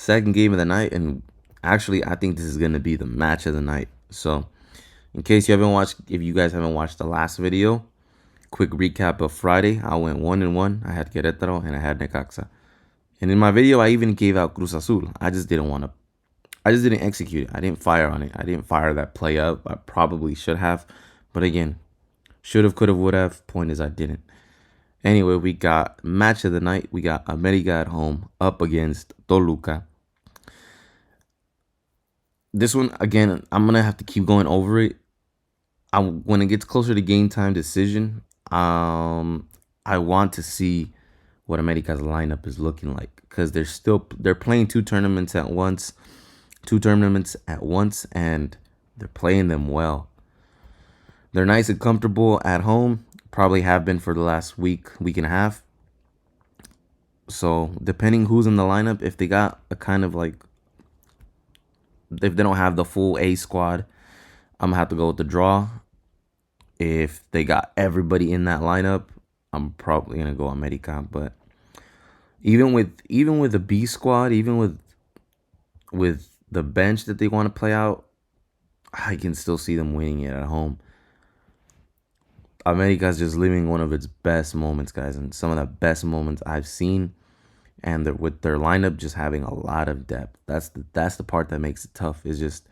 second game of the night, and actually, I think this is gonna be the match of the night. So, in case you haven't watched, if you guys haven't watched the last video, quick recap of Friday. I went 1-1. I had Querétaro and I had Necaxa. And in my video, I even gave out Cruz Azul. I just didn't want to. I just didn't execute it. I didn't fire on it. I didn't fire that play up. I probably should have, but again, should have, could have, would have. Point is, I didn't. Anyway, we got match of the night. We got America at home up against Toluca. This one, again, I'm going to have to keep going over it. When it gets closer to game time decision, I want to see what America's lineup is looking like, because they're playing two tournaments at once, and they're playing them well. They're nice and comfortable at home, probably have been for the last week and a half. So depending who's in the lineup, if they got a kind of like, if they don't have the full A squad, I'm gonna have to go with the draw. If they got everybody in that lineup, I'm probably gonna go America. But even with the B squad, even with the bench that they want to play out, I can still see them winning it at home. America's just living one of its best moments, guys, and some of the best moments I've seen. And with their lineup just having a lot of depth. That's the part that makes it tough. Is just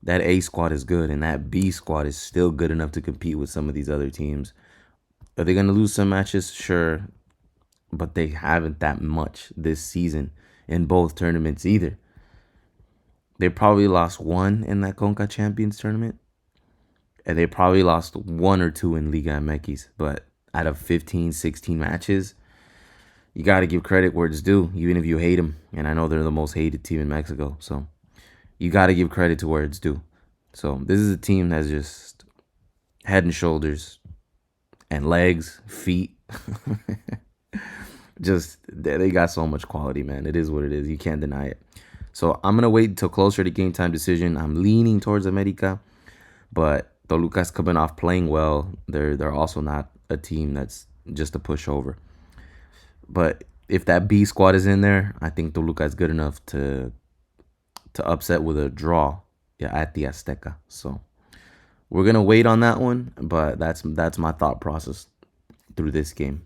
that A squad is good, and that B squad is still good enough to compete with some of these other teams. Are they gonna lose some matches? Sure, but they haven't that much this season in both tournaments either. They probably lost one in that Conca Champions tournament, and they probably lost one or two in Liga MX. But out of 15, 16 matches, you got to give credit where it's due, even if you hate them. And I know they're the most hated team in Mexico, so you got to give credit to where it's due. So this is a team that's just head and shoulders and legs, feet. Just, they got so much quality, man. It is what it is. You can't deny it. So I'm going to wait until closer to game time decision. I'm leaning towards America, but Toluca's coming off playing well. They're also not a team that's just a pushover. But if that B squad is in there, I think Toluca is good enough to upset with a draw, yeah, at the Azteca. So we're gonna wait on that one, but that's my thought process through this game.